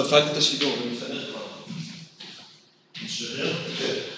反正这是一个我们反正是对。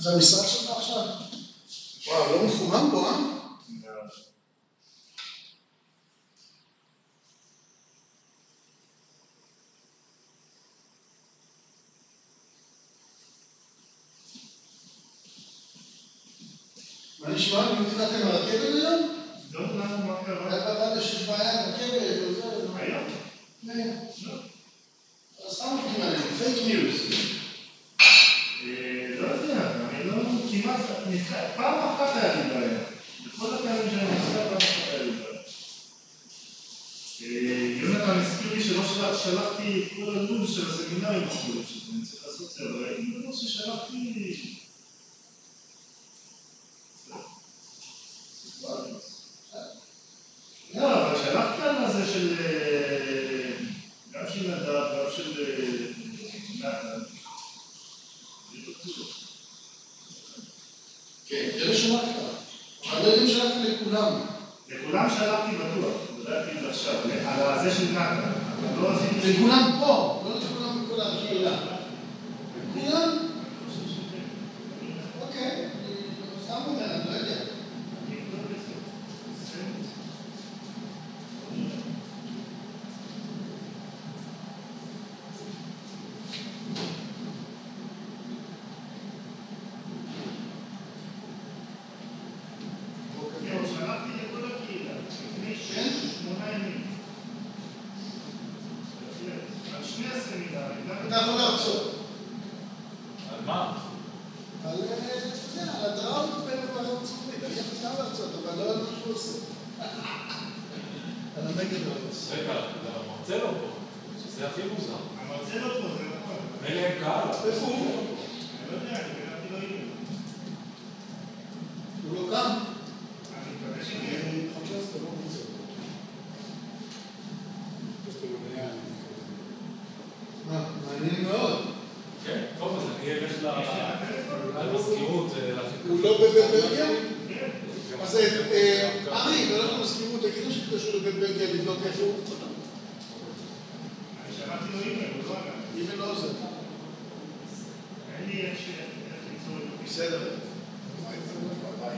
זה המשרד שלך עכשיו? וואו, לא מחומם פה, אה? מה נשמע? לא נתקעתם על הרכבת היום? לא, למה, מה קרה? היה ברדיו שיש בעיה עם הרכבת וזה... היום? לא. אז סתם אותי מעניין, פייק ניוז. לא יודע, אני לא כמעט... פעם אחת היה לי בעיה. בכל הפעמים שאני נוסע, פעם אחת היה לי בעיה. יונתן הזכיר לי שלא שלחתי את כל הלו"ז של הסמינרים בחוץ, שאני צריך לעשות זה, אבל הייתי בטוח ששלחתי... לא, אבל שלחתי על הזה של... גם של נדב, גם של נתן. כן, אלה שלחת. אבל לא יודעים שלחת לכולם. לכולם שלחתי בטוח, בדקתי את זה עכשיו, על הזה של נתן. לכולם פה, לא לכולם בכל הקהילה. לכולם? אוקיי, סתם אומר, אני לא יודע. אתה יכול להרצות. על מה? על הדראות בוועדת ציבורית. אני יכול גם להרצות, אבל לא על מה שהוא עושה. על הנגד הרצות. רגע, המרצה לא פה. שזה הכי מוזר. המרצה לא פה, זה נכון. אין להם קהל. איפה הוא? אני לא יודע, אני קראתי לו אימא. הוא לא קם? אני מקווה שכן. אני חושב שאתה לא מוצא. מעניין מאוד. כן, טוב, אז אני אלך למזכירות. הוא לא בבלגיה? אז ארי, לא הולך למזכירות, תגידו שתקשו לבלגיה לבדוק איפה הוא. אני שלחתי לו אימא, הוא לא ענה. אימא לא עוזר. אין לי איך ליצור את זה. בסדר. ביי.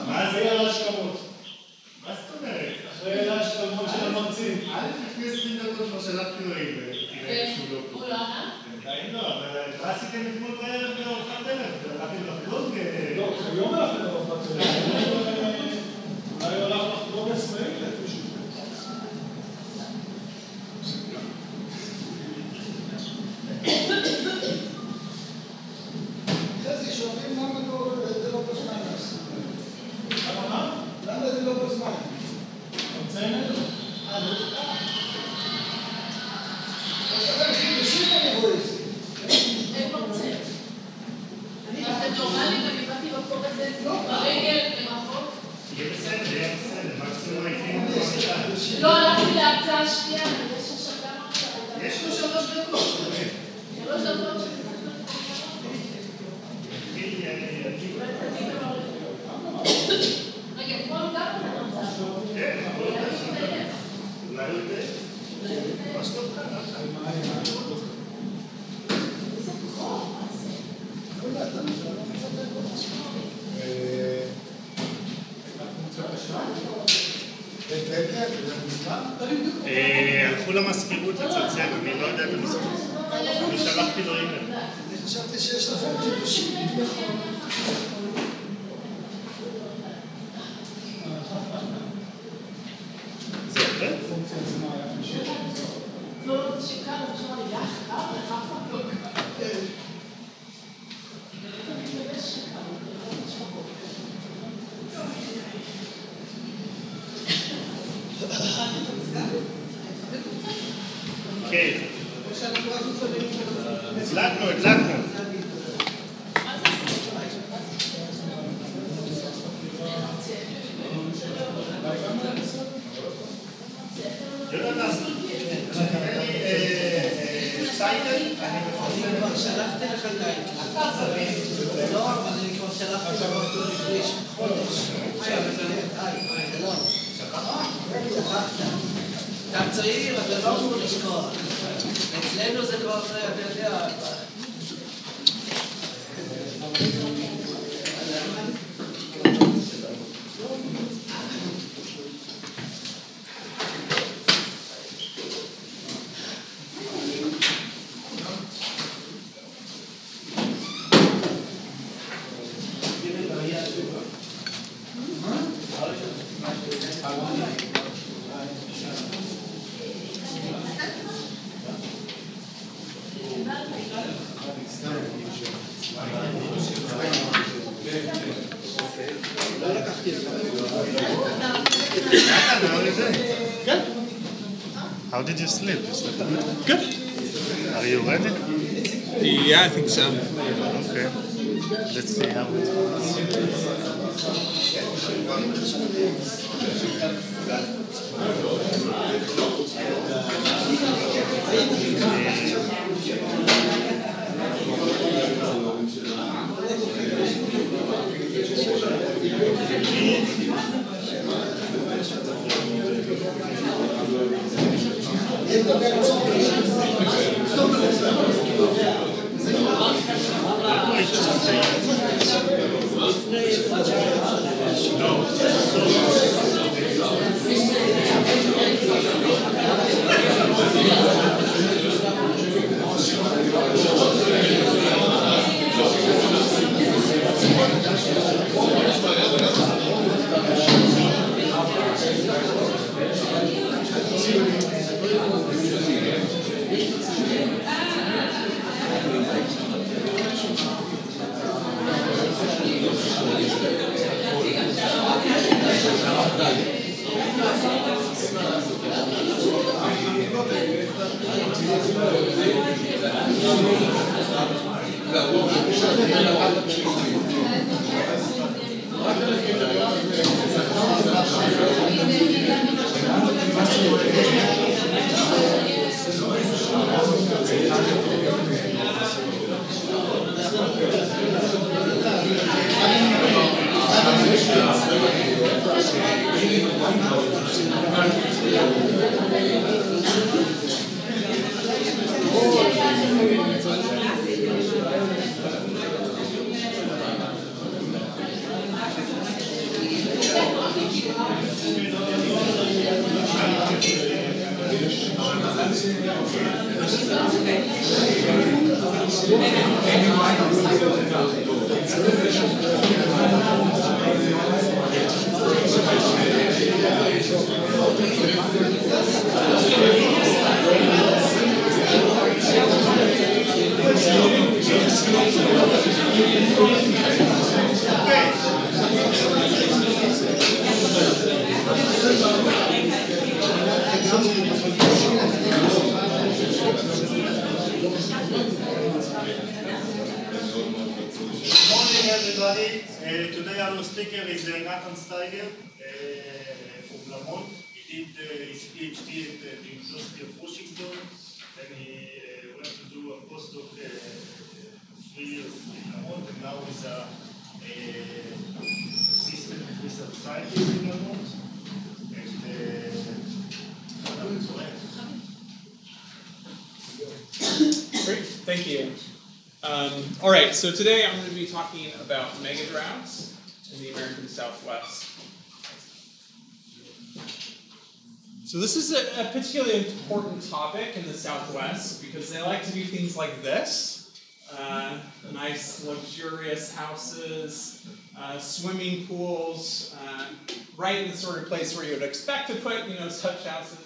מה זה ההשכמות? מה זאת אומרת? אחרי ההשכמות של המרצים. לפני 20 דקות כבר שלחתי לו אימא, תראה שהוא לא פה. הוא לא ענה? בינתיים לא, אבל מה עשיתם אתמול בערב בארוחת ערב? הלכתם לחגוג? לא, היום הלכנו לארוחת ערב. אולי הלך לחגוג עצמאית איפשהו. חזי, שואלים למה זה לא בזמן. למה זה לא בזמן? מציינת? אתה חידושים אני רואה את זה. אין מרצה. ואתם נורמלית, אני באתי בקור הזה ברגל, מרחוק. יהיה בסדר, מקסימום הייתי... לא הלכתי להרצאה השנייה, אני יודע שיש שם כמה עכשיו. יש לו 3 דקות. 3 דקות שזה רגע, פה גם אני רוצה. כן, אולי תתייס. אולי הוא יודע. מה שלום לך? איזה כוח, מה זה? לא יודעת, אני לא מצטט הלכו למזכירות לצלצל, אני לא יודע את המזכירות. אני שלחתי לו אימא. אני חשבתי שיש לכם חידושים. זה עובד? לא, שקר, אני חושב, אני לך, לך אף פעם לא קר. אני מתלבש שקר, אני לא משפחות. כן. הדלקנו. אני כבר שלחתי לך את ההקלטה. לא, אבל אני כבר שלחתי לך אותו לפני חודש. שכחת. אתה צעיר, אתה לא אמור לשכוח. אצלנו זה כבר, אתה יודע... How did you sleep? You slept good? Good. Are you ready? Yeah, I think so. Okay. Let's see how it everybody. Today our speaker is Nathan Steiger from Lamont. He did his PhD at the University of Washington, and he went to do a postdoc 3 years in Lamont, and now he's a assistant research scientist in Lamont. Great, thank you. All right, so today I'm going to be talking about mega droughts in the American Southwest. So this is a particularly important topic in the Southwest because they like to do things like this. Nice, luxurious houses, swimming pools, right in the sort of place where you would expect to put, such houses.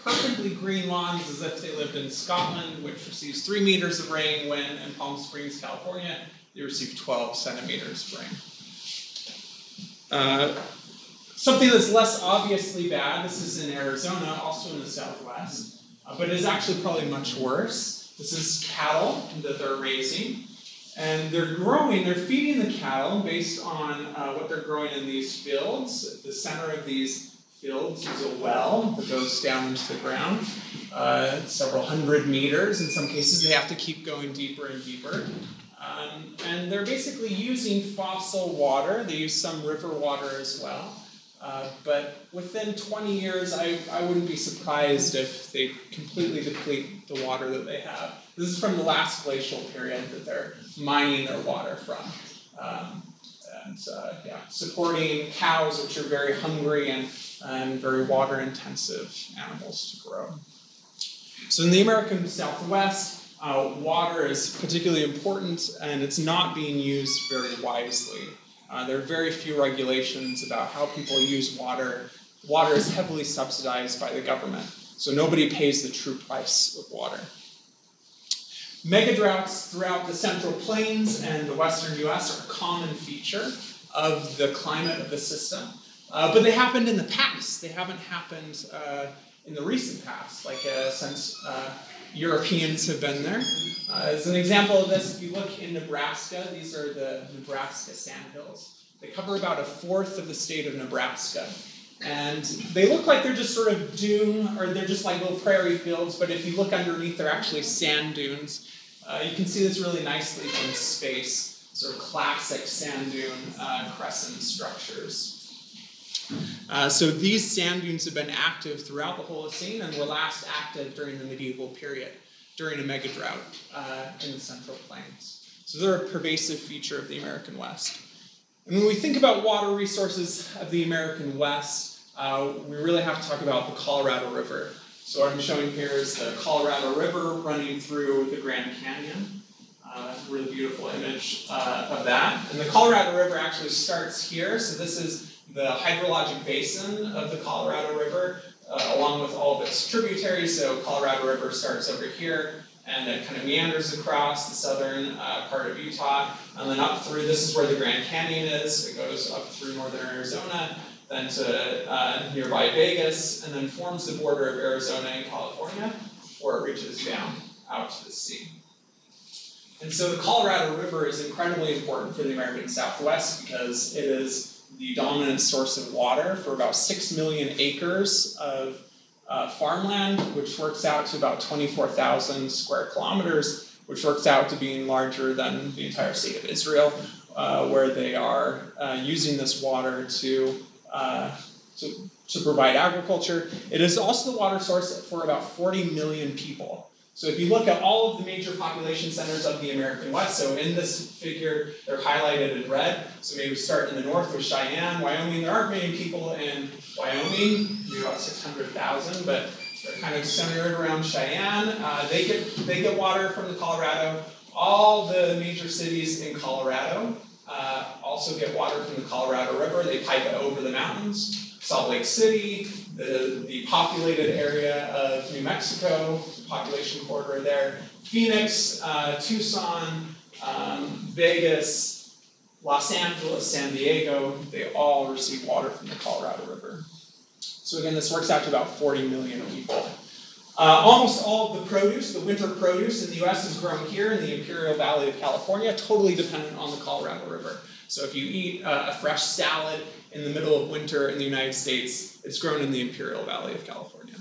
Perfectly green lawns as if they lived in Scotland, which receives 3 meters of rain, when in Palm Springs, California, they receive 12 centimeters of rain. Something that's less obviously bad, this is in Arizona, also in the Southwest. but it is actually probably much worse. This is cattle that they're raising, and they're feeding the cattle based on what they're growing in these fields. At the center of these fields is a well that goes down into the ground, several hundred meters. In some cases, they have to keep going deeper and deeper. And they're basically using fossil water. They use some river water as well. But within 20 years, I wouldn't be surprised if they completely deplete the water that they have. This is from the last glacial period that they're mining their water from. Supporting cows, which are very hungry and very water-intensive animals to grow. So in the American Southwest, water is particularly important, and it's not being used very wisely. There are very few regulations about how people use water. Water is heavily subsidized by the government, so nobody pays the true price of water. Megadroughts throughout the Central Plains and the Western US are a common feature of the climate of the system, but they happened in the past. They haven't happened in the recent past, like since Europeans have been there. As an example of this, if you look in Nebraska, these are the Nebraska sandhills. They cover about a fourth of the state of Nebraska. And they look like they're just sort of dune, or they're just like little prairie fields, but if you look underneath, they're actually sand dunes. You can see this really nicely from space, sort of classic sand dune crescent structures. So these sand dunes have been active throughout the Holocene and were last active during the medieval period, during a megadrought in the Central Plains. So they're a pervasive feature of the American West. And when we think about water resources of the American West, we really have to talk about the Colorado River. So what I'm showing here is the Colorado River running through the Grand Canyon. Really beautiful image of that. And the Colorado River actually starts here. So this is the hydrologic basin of the Colorado River, along with all of its tributaries. So Colorado River starts over here, and it kind of meanders across the southern part of Utah, and then up through, this is where the Grand Canyon is. It goes up through northern Arizona, then to nearby Vegas, and then forms the border of Arizona and California before it reaches down out to the sea. And so the Colorado River is incredibly important for the American Southwest because it is the dominant source of water for about 6 million acres of farmland, which works out to about 24,000 square kilometers, which works out to being larger than the entire state of Israel, where they are using this water to provide agriculture. It is also the water source for about 40 million people. So if you look at all of the major population centers of the American West, so in this figure, they're highlighted in red. So maybe we start in the north with Cheyenne, Wyoming. There aren't many people in Wyoming, maybe about 600,000, but they're kind of centered around Cheyenne. They get water from the Colorado. All the major cities in Colorado also get water from the Colorado River. They pipe it over the mountains. Salt Lake City, the populated area of New Mexico, the population corridor there, Phoenix, Tucson, Vegas, Los Angeles, San Diego, they all receive water from the Colorado River. So again, this works out to about 40 million people. Almost all of the produce, the winter produce in the US is grown here in the Imperial Valley of California, totally dependent on the Colorado River. So if you eat a fresh salad in the middle of winter in the United States, it's grown in the Imperial Valley of California.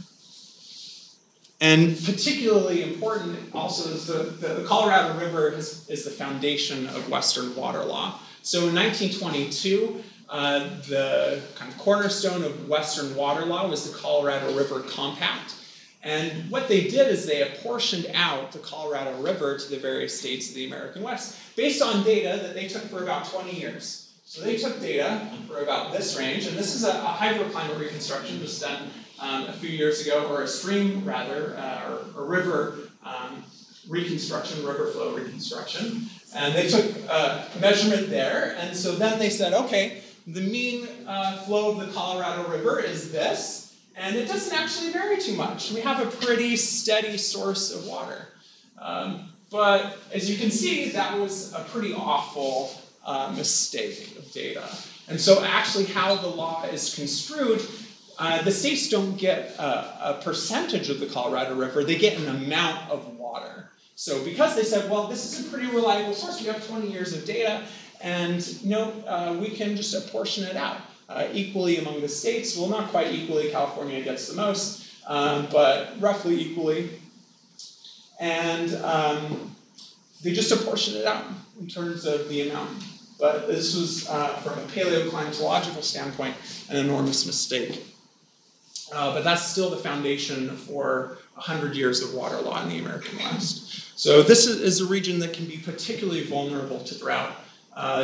And particularly important also is the Colorado River is the foundation of Western water law. So in 1922, the kind of cornerstone of Western water law was the Colorado River Compact. And what they did is they apportioned out the Colorado River to the various states of the American West based on data that they took for about 20 years. So they took data for about this range, and this is a hydroclimate reconstruction just done a few years ago, or a stream rather, or a river reconstruction, river flow reconstruction. And they took a measurement there, and so then they said, okay, the mean flow of the Colorado River is this, and it doesn't actually vary too much. We have a pretty steady source of water. But as you can see, that was a pretty awful mistake of data. And so actually how the law is construed the states don't get a percentage of the Colorado River, they get an amount of water. So because they said, well, this is a pretty reliable source, we have 20 years of data, and we can just apportion it out equally among the states. Well, not quite equally, California gets the most, but roughly equally. And they just apportion it out in terms of the amount. But this was, from a paleoclimatological standpoint, an enormous mistake. But that's still the foundation for 100 years of water law in the American West. So this is a region that can be particularly vulnerable to drought.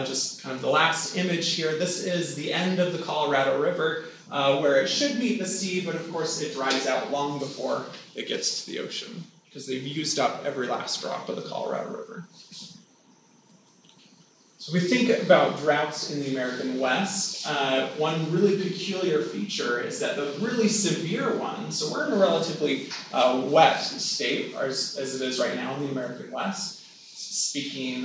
Just kind of the last image here, this is the end of the Colorado River, where it should meet the sea, but of course it dries out long before it gets to the ocean, because they've used up every last drop of the Colorado River. So we think about droughts in the American West. One really peculiar feature is that the really severe ones, so we're in a relatively wet state, as it is right now in the American West, speaking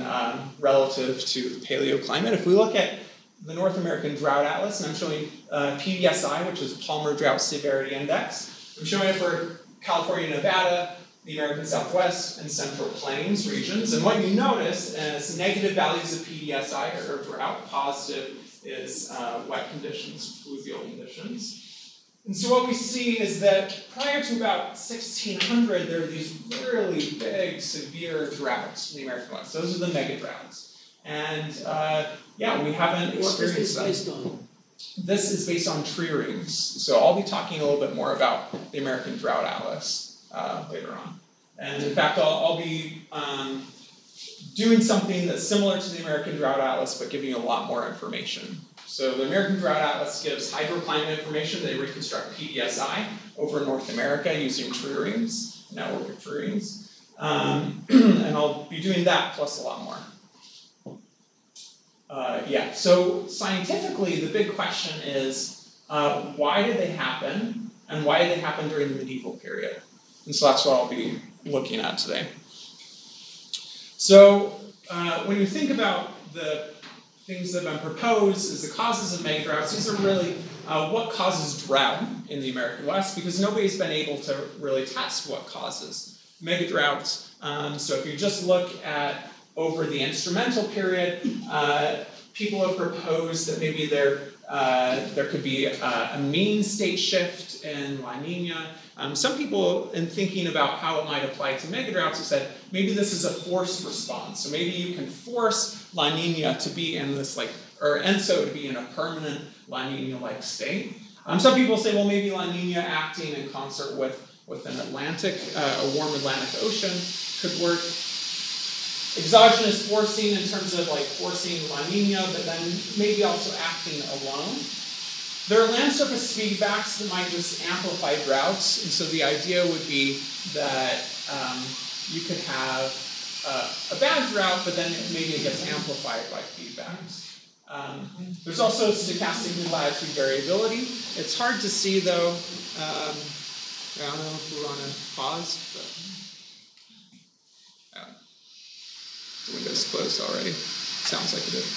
relative to the paleoclimate. If we look at the North American Drought Atlas, and I'm showing PDSI, which is Palmer Drought Severity Index. I'm showing it for California, Nevada, the American Southwest, and Central Plains regions. And what you notice is negative values of PDSI or drought, positive is wet conditions, fluvial conditions. And so what we see is that prior to about 1600, there are these really big, severe droughts in the American West. Those are the mega droughts. And we haven't experienced What is this based on? This is based on tree rings. So I'll be talking a little bit more about the American Drought Atlas later on. And in fact, I'll be doing something that's similar to the American Drought Atlas, but giving you a lot more information. So the American Drought Atlas gives hydroclimate information. They reconstruct PDSI over North America using tree rings, a network of tree rings. And I'll be doing that plus a lot more. So scientifically, the big question is, why did they happen? And why did they happen during the medieval period? And so that's what I'll be looking at today. So when you think about the things that have been proposed as the causes of megadroughts, these are really what causes drought in the American West, because nobody's been able to really test what causes megadroughts. So if you just look at over the instrumental period, people have proposed that maybe there could be a mean state shift in La Nina. Some people, in thinking about how it might apply to megadroughts, have said maybe this is a forced response. So maybe you can force La Nina to be in this or ENSO to be in a permanent La Nina-like state. Some people say, well, maybe La Nina acting in concert with an Atlantic, a warm Atlantic Ocean could work. Exogenous forcing in terms of forcing La Nina, but then maybe also acting alone. There are land surface feedbacks that might just amplify droughts, and so the idea would be that you could have a bad drought, but then maybe it gets amplified by feedbacks. There's also stochastic latitude variability. It's hard to see though. I don't know if we want to pause, but the window's closed already. Sounds like it is.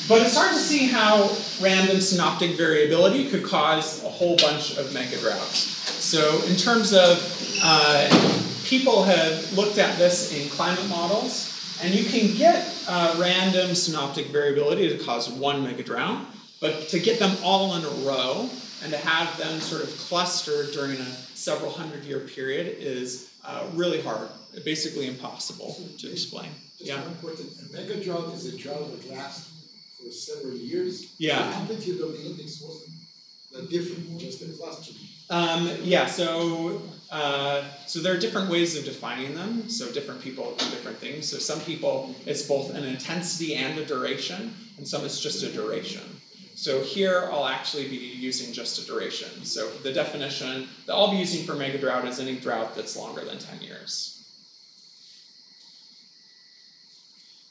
But it's hard to see how random synoptic variability could cause a whole bunch of megadroughts. So in terms of, people have looked at this in climate models, and you can get random synoptic variability to cause one megadrought, but to get them all in a row and to have them sort of cluster during a several hundred-year period is really hard, basically impossible to explain. Just one important, a megadrought is a drought that lasts for several years. Yeah. The amplitude of the index wasn't that different, just a cluster. So there are different ways of defining them. So different people do different things. So some people, it's both an intensity and a duration, and some it's just a duration. So here I'll actually be using just a duration. So the definition that I'll be using for megadrought is any drought that's longer than 10 years.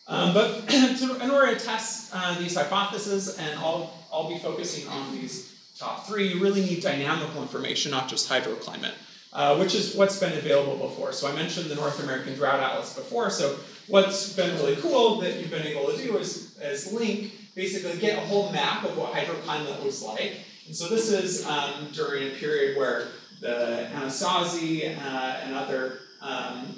But in order to test these hypotheses, and I'll be focusing on these top three, you really need dynamical information, not just hydroclimate, which is what's been available before. So I mentioned the North American Drought Atlas before, so what's been really cool that you've been able to do is link basically get a whole map of what hydroclimate was like. And so this is during a period where the Anasazi and other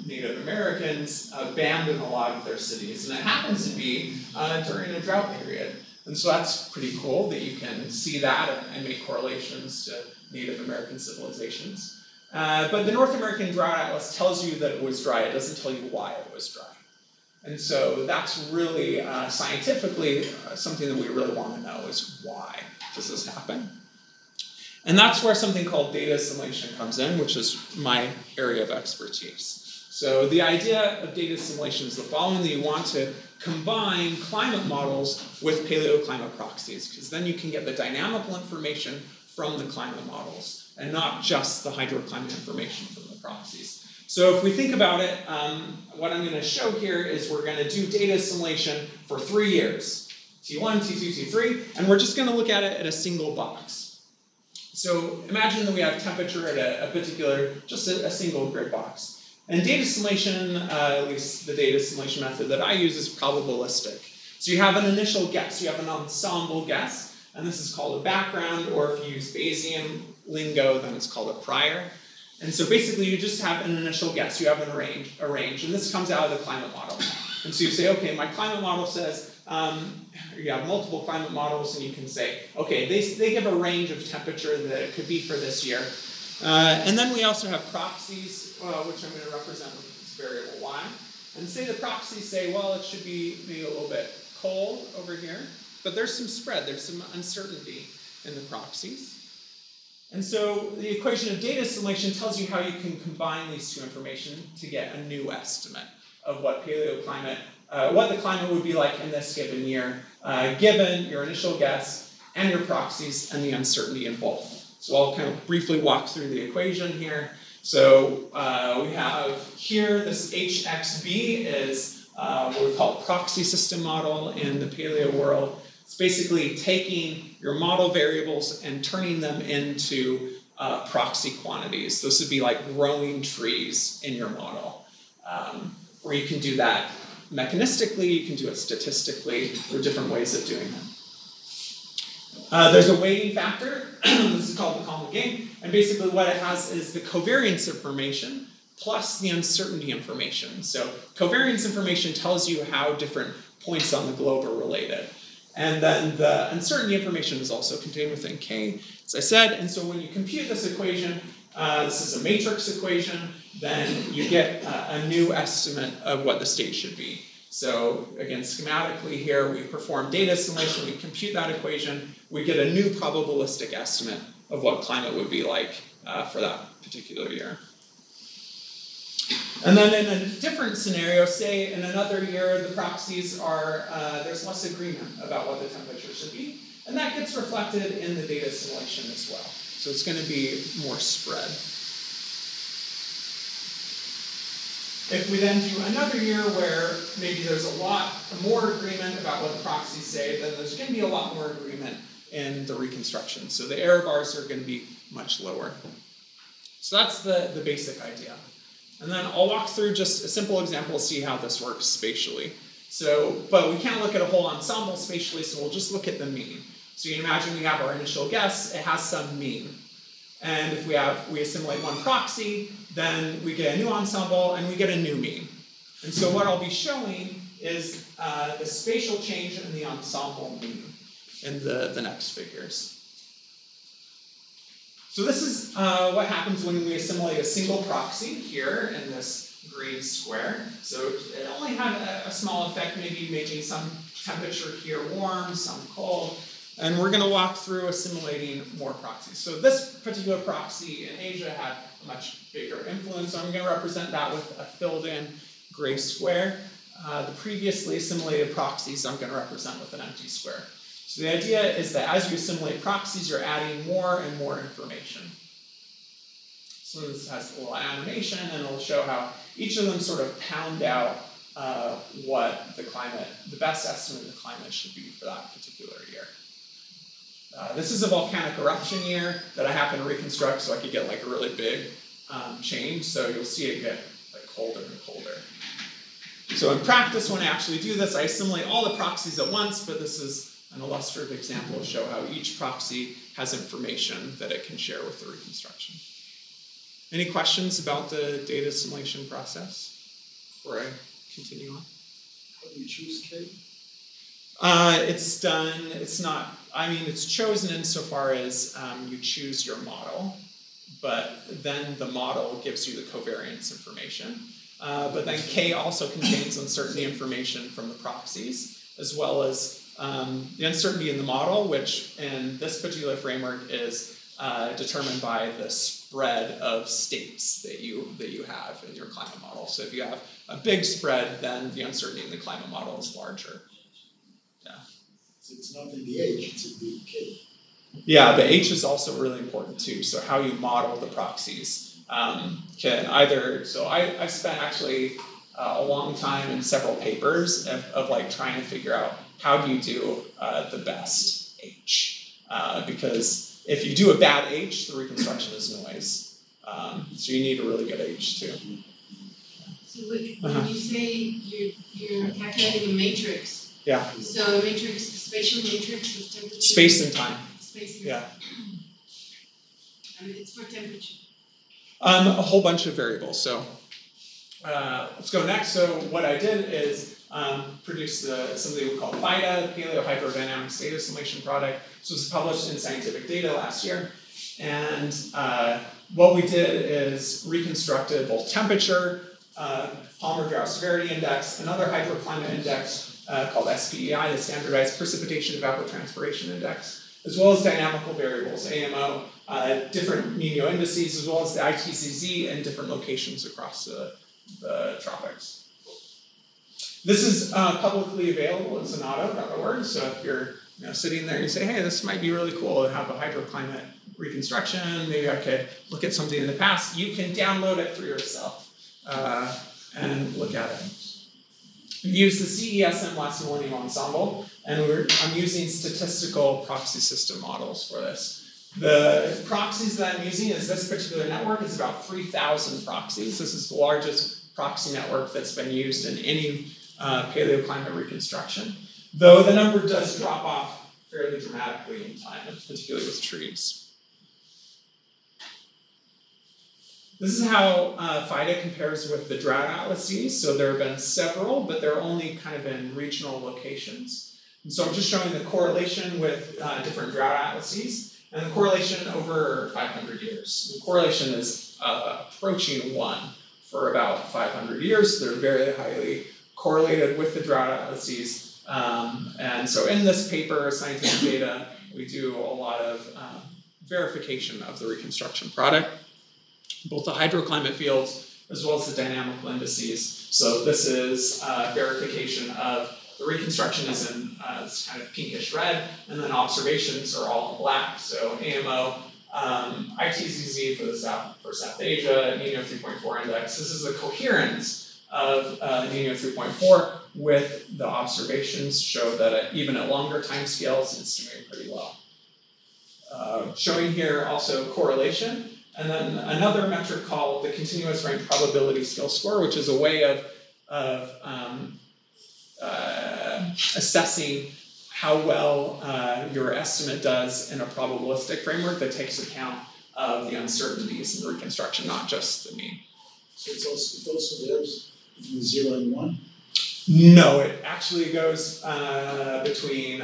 Native Americans abandoned a lot of their cities. And it happens to be during a drought period. And so that's pretty cool that you can see that and make correlations to Native American civilizations. But the North American Drought Atlas tells you that it was dry. It doesn't tell you why it was dry. And so that's really, scientifically, something that we really want to know is why does this happen? And that's where something called data assimilation comes in, which is my area of expertise. So the idea of data assimilation is the following, that you want to combine climate models with paleoclimate proxies, because then you can get the dynamical information from the climate models, and not just the hydroclimate information from the proxies. So if we think about it, what I'm going to show here is we're going to do data assimilation for 3 years, T1, T2, T3, and we're just going to look at it at a single box. So imagine that we have temperature at a particular, just a single grid box. And data assimilation, at least the data assimilation method that I use, is probabilistic. So you have an initial guess, you have an ensemble guess, and this is called a background, or if you use Bayesian lingo, then it's called a prior. And so basically you just have an initial guess, you have a range, and this comes out of the climate model. And so you say, okay, my climate model says, you have multiple climate models, and you can say, okay, they give a range of temperature that it could be for this year. And then we also have proxies, which I'm going to represent with this variable y. And say the proxies say, well, it should be maybe a little bit cold over here, but there's some spread, there's some uncertainty in the proxies. And so the equation of data assimilation tells you how you can combine these two information to get a new estimate of what paleoclimate, what the climate would be like in this given year, given your initial guess and your proxies and the uncertainty in both. So I'll kind of briefly walk through the equation here. So we have here, this HXB is what we call a proxy system model in the paleo world. It's basically taking your model variables and turning them into proxy quantities. Those would be like growing trees in your model. Or you can do that mechanistically, you can do it statistically. There are different ways of doing that. There's a weighting factor. This is called the Kalman game. And basically what it has is the covariance information plus the uncertainty information. So covariance information tells you how different points on the globe are related. And then the uncertainty information is also contained within K, as I said. And so when you compute this equation, this is a matrix equation, then you get a new estimate of what the state should be. So again, schematically here, we perform data assimilation, we compute that equation, we get a new probabilistic estimate of what climate would be like for that particular year. And then in a different scenario, say in another year, the proxies are, there's less agreement about what the temperature should be, and that gets reflected in the data assimilation as well. So it's going to be more spread. If we then do another year where maybe there's a lot more agreement about what the proxies say, then there's going to be a lot more agreement in the reconstruction. So the error bars are going to be much lower. So that's the basic idea. And then I'll walk through just a simple example to see how this works spatially. So, but we can't look at a whole ensemble spatially, so we'll just look at the mean. So you can imagine we have our initial guess, it has some mean. And if we assimilate one proxy, then we get a new ensemble and we get a new mean. And so what I'll be showing is the spatial change in the ensemble mean in the next figures. So this is what happens when we assimilate a single proxy here in this green square. So it only had a small effect, maybe making some temperature here warm, some cold. And we're going to walk through assimilating more proxies. So this particular proxy in Asia had a much bigger influence. So I'm going to represent that with a filled-in gray square. The previously assimilated proxies I'm going to represent with an empty square. So the idea is that as you assimilate proxies, you're adding more and more information. So this has a little animation, and it'll show how each of them sort of pound out what the best estimate of the climate should be for that particular year. This is a volcanic eruption year that I happen to reconstruct so I could get like a really big change. So you'll see it get like colder and colder. So in practice, when I actually do this, I assimilate all the proxies at once, but this is an illustrative example to show how each proxy has information that it can share with the reconstruction. Any questions about the data assimilation process before I continue on? How do you choose K? It's done, it's not, I mean, it's chosen insofar as you choose your model, but then the model gives you the covariance information. But then K also contains uncertainty information from the proxies, as well as the uncertainty in the model, which in this particular framework is determined by the spread of states that you have in your climate model. So if you have a big spread, then the uncertainty in the climate model is larger. Yeah. So it's not in the H, it's in the K. Yeah, but H is also really important too. So how you model the proxies can either, so I've spent actually a long time in several papers of like trying to figure out how do you do the best H. Because if you do a bad H, the reconstruction is noise. So you need a really good H too. So when you say you're calculating a matrix, yeah. So a matrix, spatial matrix of temperature? Space and time. Space and yeah. time. And it's for temperature? A whole bunch of variables. So let's go next. So what I did is produce something we call FIDA, Paleo-Hydrodynamics Data Assimilation Product. This was published in Scientific Data last year. And what we did is reconstructed both temperature, Palmer Drought Severity Index, another hydroclimate index called SPEI, the Standardized Precipitation Evapotranspiration Index, as well as dynamical variables, AMO, different Nino indices, as well as the ITCZ in different locations across the tropics. This is publicly available at Zanotto.org, so if you're sitting there and you say, hey, this might be really cool to have a hydroclimate reconstruction, maybe I could look at something in the past, you can download it for yourself and look at it. We use the CESM lesson learning ensemble, and I'm using statistical proxy system models for this. The proxies that I'm using is this particular network is about 3,000 proxies. This is the largest proxy network that's been used in any paleoclimate reconstruction, though the number does drop off fairly dramatically in time, particularly with trees. This is how FIDA compares with the drought atlases. So there have been several, but they're only kind of in regional locations. And so I'm just showing the correlation with different drought atlases and the correlation over 500 years. The correlation is approaching 1 for about 500 years. They're very highly correlated with the drought atlases. And so in this paper, Scientific Data, we do a lot of verification of the reconstruction product, both the hydroclimate fields as well as the dynamical indices. So this is verification of the reconstruction is in this kind of pinkish red, and then observations are all in black. So AMO, ITCZ for South Asia, Nino 3.4 index. This is the coherence of Nino 3.4 with the observations show that even at longer time scales, it's doing pretty well. Showing here also correlation. And then another metric called the continuous rank probability skill score, which is a way of assessing how well your estimate does in a probabilistic framework that takes account of the uncertainties in the reconstruction, not just the mean. So it also varies between 0 and 1? No, it actually goes between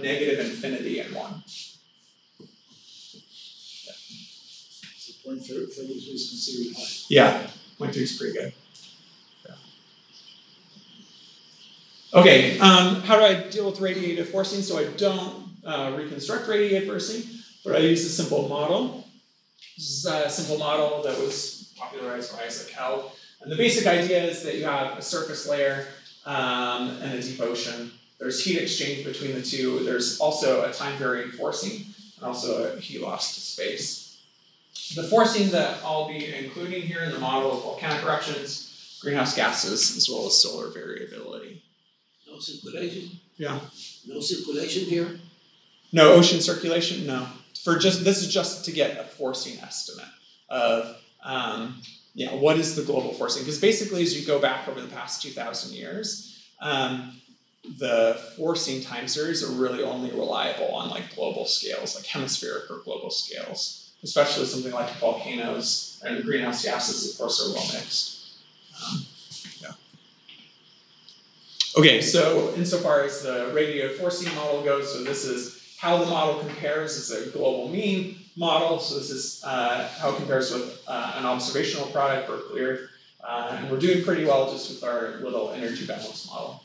negative infinity and 1. 0.33 is considered high. Yeah, 0.3 is pretty good. Yeah. Okay, how do I deal with radiative forcing? So I don't reconstruct radiative forcing, but I use a simple model. This is a simple model that was popularized by Isaac Held. And the basic idea is that you have a surface layer and a deep ocean. There's heat exchange between the two. There's also a time-varying forcing and also a heat loss to space. The forcing that I'll be including here in the model is volcanic eruptions, greenhouse gases, as well as solar variability. No circulation? Yeah. No circulation here? No ocean circulation? No. This is just to get a forcing estimate of what is the global forcing? Because basically, as you go back over the past 2,000 years, the forcing time series are really only reliable on like global scales, like hemispheric or global scales, especially something like volcanoes and greenhouse gases, of course, are well mixed. Yeah. Okay, so insofar as the radiative forcing model goes, so this is how the model compares as a global mean model. So this is how it compares with an observational product, Berkeley Earth. And we're doing pretty well just with our little energy balance model.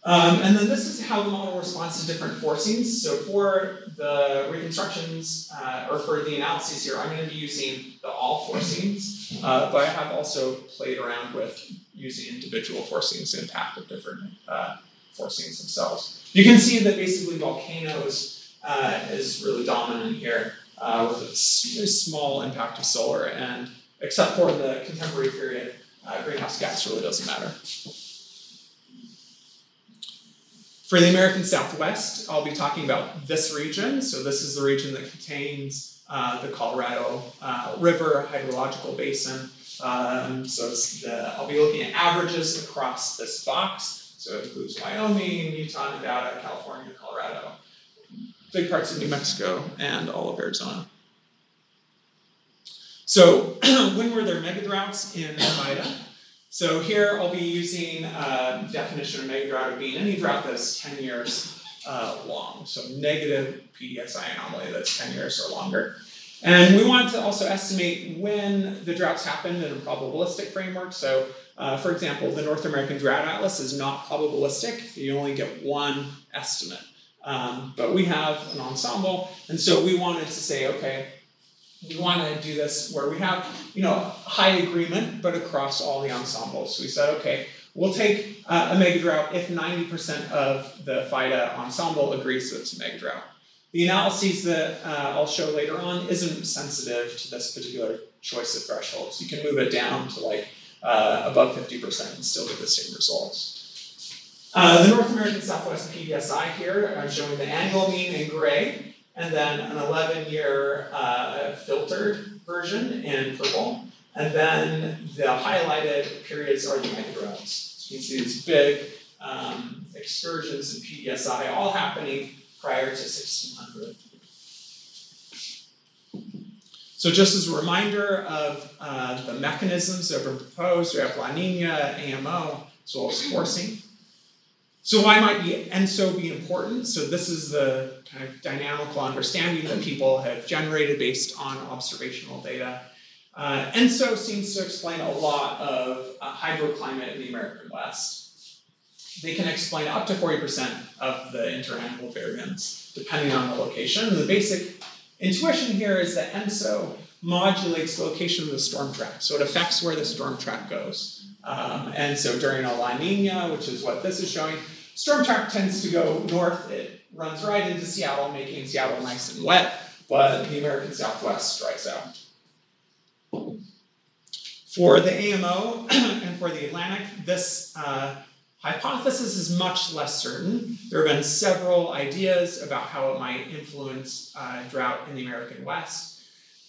And then this is how the model responds to different forcings. So for the reconstructions, or for the analyses here, I'm going to be using the all forcings, but I have also played around with using individual forcings, the impact of different forcings themselves. You can see that basically volcanoes is really dominant here, with a small impact of solar, and except for the contemporary period, greenhouse gas really doesn't matter. For the American Southwest, I'll be talking about this region. So this is the region that contains the Colorado River hydrological basin. I'll be looking at averages across this box. So it includes Wyoming, Utah, Nevada, California, Colorado, big parts of New Mexico, and all of Arizona. So when were there megadroughts in Nevada? So here I'll be using definition of megadrought of being any drought that's 10 years long. So negative PDSI anomaly that's 10 years or longer. And we want to also estimate when the droughts happened in a probabilistic framework. So for example, the North American Drought Atlas is not probabilistic. You only get one estimate. But we have an ensemble, and so we wanted to say, okay, we want to do this where we have, high agreement, but across all the ensembles. So we said, okay, we'll take a megadrought if 90% of the FIDA ensemble agrees that it's a megadrought. The analyses that I'll show later on isn't sensitive to this particular choice of thresholds. You can move it down to like above 50% and still get the same results. The North American Southwest PDSI here, I'm showing the annual mean in gray, and then an 11-year filtered version in purple. And then the highlighted periods are the megadroughts. So you can see these big excursions in PDSI all happening prior to 1600. So just as a reminder of the mechanisms that were proposed, we have La Nina, AMO, as well as forcing. So why might ENSO be important? So this is the kind of dynamical understanding that people have generated based on observational data. ENSO seems to explain a lot of hydroclimate in the American West. They can explain up to 40% of the interannual variance, depending on the location. And the basic intuition here is that ENSO modulates the location of the storm track. So it affects where the storm track goes. And so during a La Nina, which is what this is showing, storm track tends to go north. It runs right into Seattle, making Seattle nice and wet, but the American Southwest dries out. For the AMO and for the Atlantic, this hypothesis is much less certain. There have been several ideas about how it might influence drought in the American West.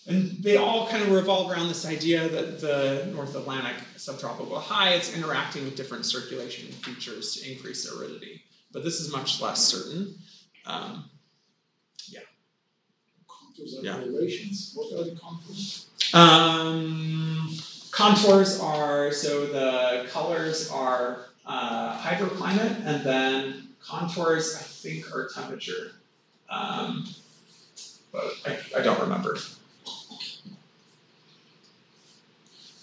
And they all kind of revolve around this idea that the North Atlantic subtropical high is interacting with different circulation features to increase aridity. But this is much less certain. Contours and relations. What are the contours? Contours are, so the colors are hydroclimate, and then contours, I think, are temperature. But I don't remember.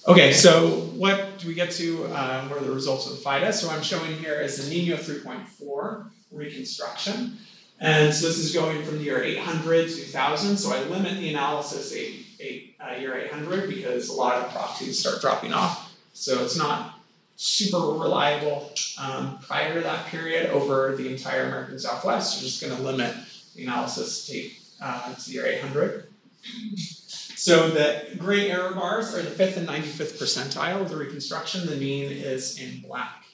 Okay, so what do we get to? What are the results of the FIDA? So I'm showing here is the Nino 3.4 reconstruction. And so this is going from the year 800 to 2000. So I limit the analysis year 800 because a lot of proxies start dropping off. So it's not super reliable prior to that period over the entire American Southwest. We're just going to limit the analysis to the year 800. So the gray error bars are the 5th and 95th percentile of the reconstruction. The mean is in black.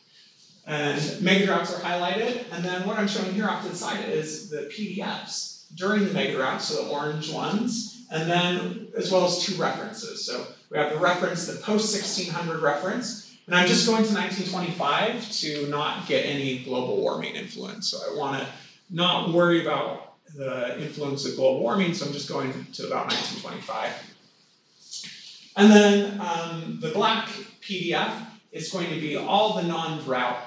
And megadroughts are highlighted. And then what I'm showing here off to the side is the PDFs during the megadrought, so the orange ones, and then as well as two references. So we have the reference, the post-1600 reference, And I'm just going to 1925 to not get any global warming influence. So I want to not worry about the influence of global warming, so I'm just going to about 1925. And then the black PDF is going to be all the non-drought,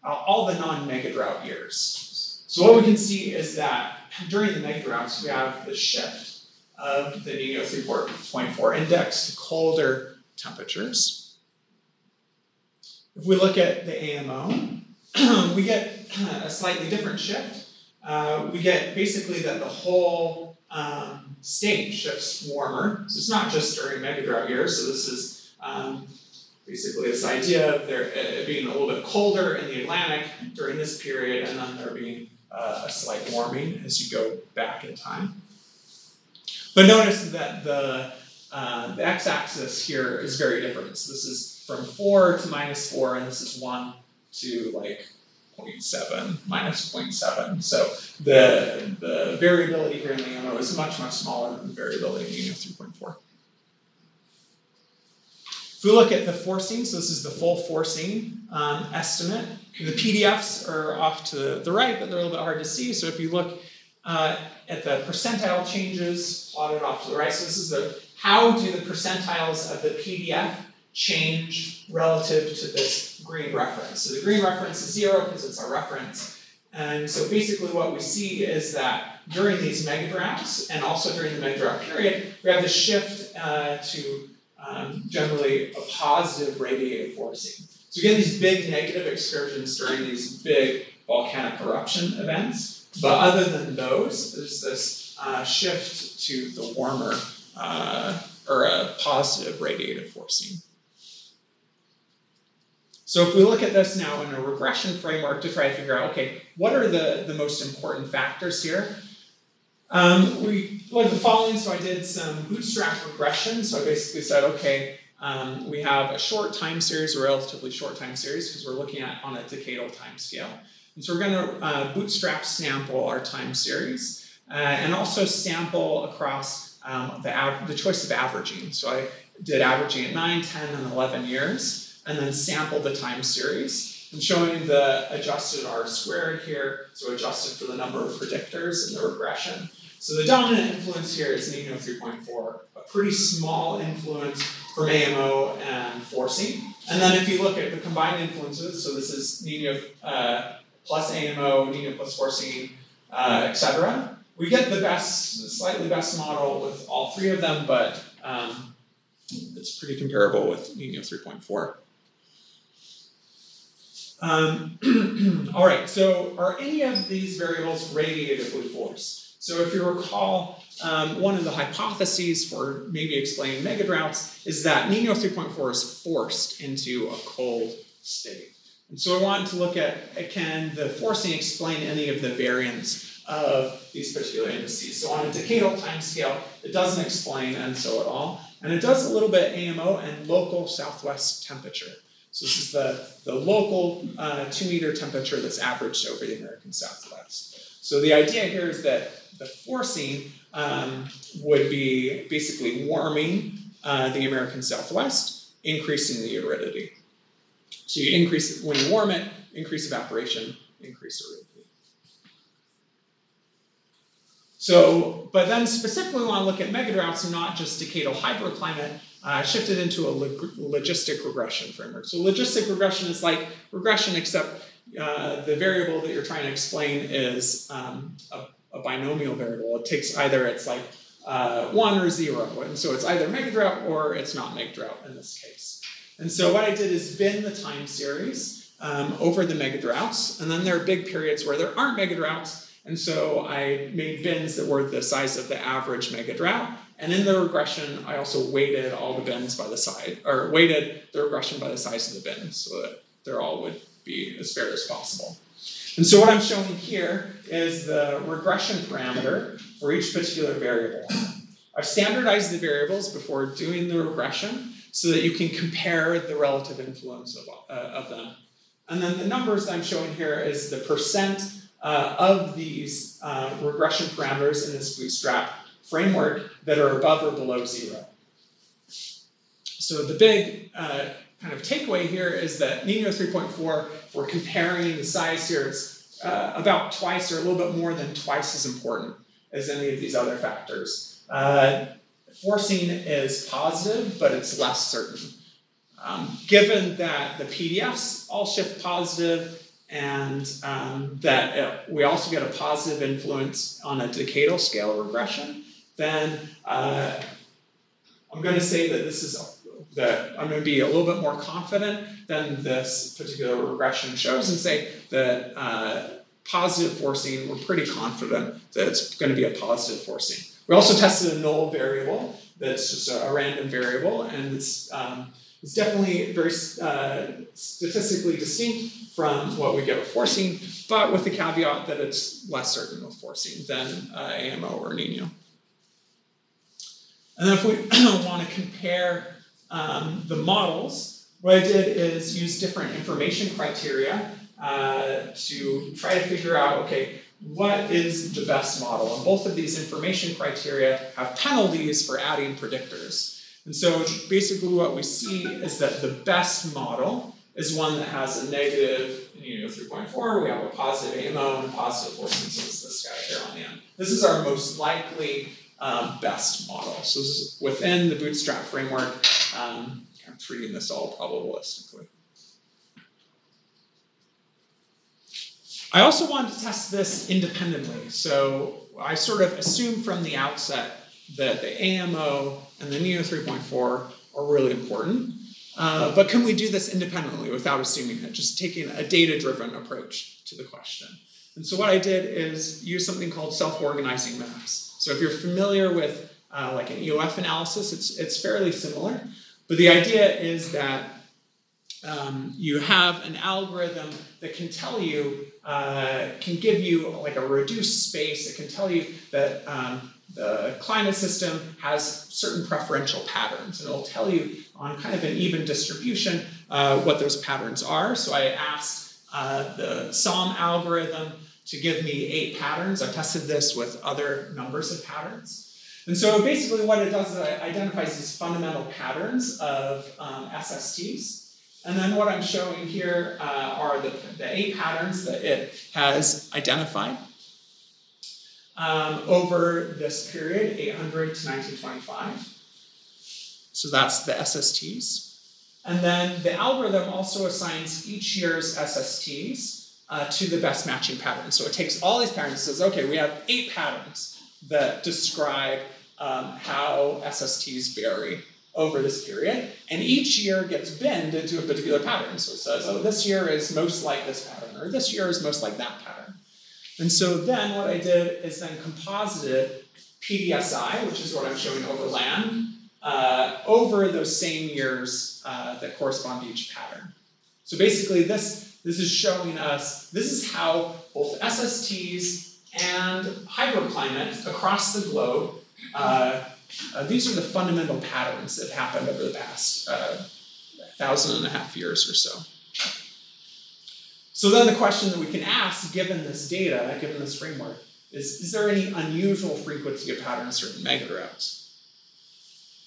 all the non-mega drought years. So what we can see is that during the mega droughts, we have the shift of the Nino 3.4 index to colder temperatures. If we look at the AMO, we get a slightly different shift. We get basically that the whole state shifts warmer. So it's not just during mega drought years. So this is basically this idea of there being a little bit colder in the Atlantic during this period, and then there being a slight warming as you go back in time. But notice that the x-axis here is very different. So this is from 4 to -4, and this is 1 to like 0.7, -0.7. So the variability here in the AMO is much, much smaller than the variability in Nino 3.4. If we look at the forcing, so this is the full forcing estimate. The PDFs are off to the right, but they're a little bit hard to see. So if you look at the percentile changes plotted off to the right, so this is how do the percentiles of the PDF change relative to this green reference. So the green reference is 0 because it's our reference. And so basically what we see is that during these megadroughts and also during the megadrought period, we have the shift to generally a positive radiative forcing. So we get these big negative excursions during these big volcanic eruption events. But other than those, there's this shift to the warmer or a positive radiative forcing. So if we look at this now in a regression framework to try to figure out, okay, what are the most important factors here? We looked at the following, so I did some bootstrap regression. So I basically said, okay, we have a short time series, a relatively short time series, because we're looking at on a decadal time scale. And so we're going to bootstrap sample our time series and also sample across the choice of averaging. So I did averaging at 9, 10, and 11 years, and then sampled the time series. And showing the adjusted R squared here, so adjusted for the number of predictors in the regression. So the dominant influence here is Nino 3.4, a pretty small influence from AMO and forcing. And then if you look at the combined influences, so this is Nino plus AMO, Nino plus forcing, etc. We get the slightly best model with all three of them, but it's pretty comparable with Nino 3.4. All right, so are any of these variables radiatively forced? So if you recall, one of the hypotheses for maybe explaining megadroughts is that Nino 3.4 is forced into a cold state. And so I wanted to look at, can the forcing explain any of the variance of these particular indices? So on a decadal time scale, it doesn't explain ENSO at all. And it does a little bit AMO and local southwest temperature. So this is the local 2-meter temperature that's averaged over the American Southwest. So the idea here is that the forcing would be basically warming the American Southwest, increasing the aridity. So you increase, when you warm it, increase evaporation, increase aridity. So, but then specifically we want to look at megadroughts and not just decadal hydroclimate, shifted into a logistic regression framework. So logistic regression is like regression, except the variable that you're trying to explain is a binomial variable. It takes either it's like 1 or 0, and so it's either megadrought or it's not megadrought in this case. And so what I did is bin the time series over the megadroughts, and then there are big periods where there aren't megadroughts, and so I made bins that were the size of the average megadrought. And in the regression, I also weighted all the bins by the size, or weighted the regression by the size of the bins, so that they all would be as fair as possible. And so what I'm showing here is the regression parameter for each particular variable. I've standardized the variables before doing the regression so that you can compare the relative influence of them. And then the numbers I'm showing here is the percent of these regression parameters in this bootstrap framework that are above or below 0. So the big kind of takeaway here is that Nino 3.4, if we're comparing the size here, it's about twice or a little bit more than twice as important as any of these other factors. Forcing is positive, but it's less certain. Given that the PDFs all shift positive and that we also get a positive influence on a decadal scale regression, then I'm going to say that I'm going to be a little bit more confident than this particular regression shows and say that positive forcing, we're pretty confident that it's going to be a positive forcing. We also tested a null variable that's just a random variable, and it's definitely very statistically distinct from what we get with forcing, but with the caveat that it's less certain with forcing than AMO or Nino. And then if we want to compare the models, what I did is use different information criteria to try to figure out, okay, what is the best model? And both of these information criteria have penalties for adding predictors. And so basically what we see is that the best model is one that has a negative 3.4, we have a positive AMO and a positive forcing, so it's this guy here on the end. This is our most likely best model. So this is within the bootstrap framework, I'm treating this all probabilistically. I also wanted to test this independently. So I sort of assumed from the outset that the AMO and the Nino 3.4 are really important. But can we do this independently without assuming it, just taking a data-driven approach to the question? And so what I did is use something called self-organizing maps. So if you're familiar with like an EOF analysis, it's fairly similar. But the idea is that you have an algorithm that can tell you, can give you like a reduced space. It can tell you that the climate system has certain preferential patterns. And it'll tell you on kind of an even distribution what those patterns are. So I asked the SOM algorithm to give me 8 patterns. I've tested this with other numbers of patterns. And so basically what it does is it identifies these fundamental patterns of SSTs. And then what I'm showing here are the 8 patterns that it has identified over this period, 800 to 1925. So that's the SSTs. And then the algorithm also assigns each year's SSTs to the best matching pattern. So it takes all these patterns and says, okay, we have 8 patterns that describe how SSTs vary over this period, and each year gets binned into a particular pattern. So it says, oh, this year is most like this pattern, or this year is most like that pattern. And so then what I did is then composited PDSI, which is what I'm showing over land, over those same years that correspond to each pattern. So basically this is showing us, this is how both SSTs and hydroclimate across the globe, these are the fundamental patterns that have happened over the past 1,500 years or so. So then the question that we can ask, given this data, given this framework, is there any unusual frequency of pattern in certain megadroughts?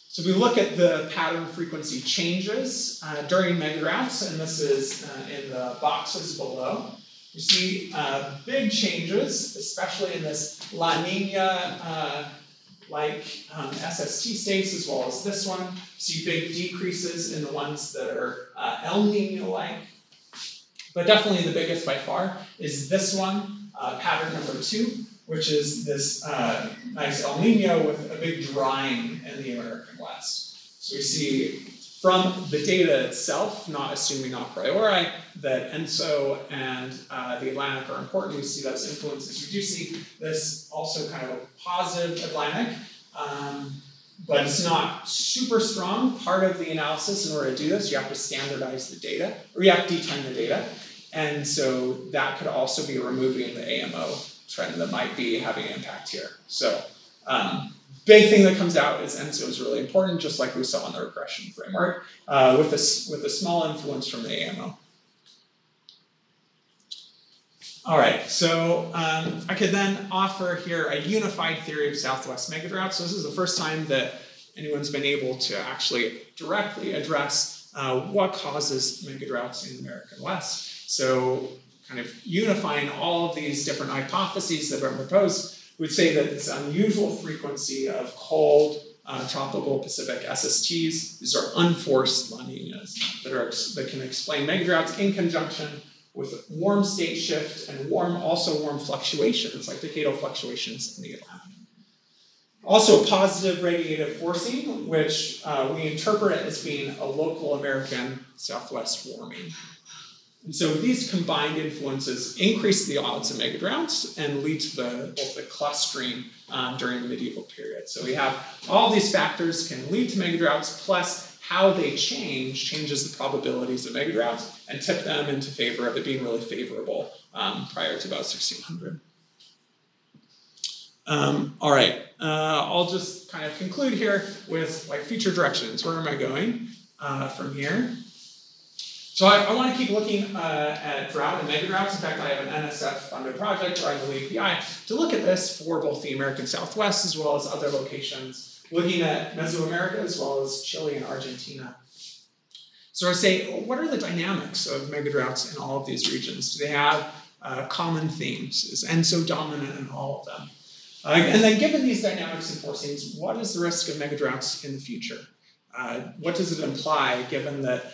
So we look at the pattern frequency changes during megadroughts, and this is in the boxes below. You see big changes, especially in this La Nina like SST states, as well as this one. You see big decreases in the ones that are El Nino-like. But definitely the biggest by far is this one, pattern number 2, which is this nice El Nino with a big drying in the American West. So we see from the data itself, not assuming a priori, that ENSO and the Atlantic are important. We see those influences. We do see this also kind of a positive Atlantic, but it's not super strong. Part of the analysis, in order to do this, you have to standardize the data, or you have to detrain the data. And so that could also be removing the AMO trend that might be having an impact here. So big thing that comes out is ENSO is really important, just like we saw in the regression framework, with a small influence from the AMO. All right, so I could then offer here a unified theory of Southwest megadrought. So this is the first time that anyone's been able to actually directly address what causes mega droughts in the American West. So kind of unifying all of these different hypotheses that are proposed, would say that this unusual frequency of cold, tropical Pacific SSTs, these are unforced La Niñas that can explain megadroughts in conjunction with warm state shift and warm fluctuations, like decadal fluctuations in the Atlantic. Also positive radiative forcing, which we interpret as being a local American Southwest warming. And so these combined influences increase the odds of megadroughts and lead to both the clustering during the medieval period. So we have all these factors can lead to megadroughts, plus how they changes the probabilities of megadroughts and tip them into favor of it being really favorable prior to about 1600. All right, I'll just kind of conclude here with like future directions. Where am I going from here? So I want to keep looking at drought and megadroughts. In fact, I have an NSF-funded project where I'm the lead PI to look at this for both the American Southwest as well as other locations, looking at Mesoamerica as well as Chile and Argentina. So I say, what are the dynamics of megadroughts in all of these regions? Do they have common themes? Is ENSO dominant in all of them? And then given these dynamics and forcings, what is the risk of megadroughts in the future? What does it imply, given that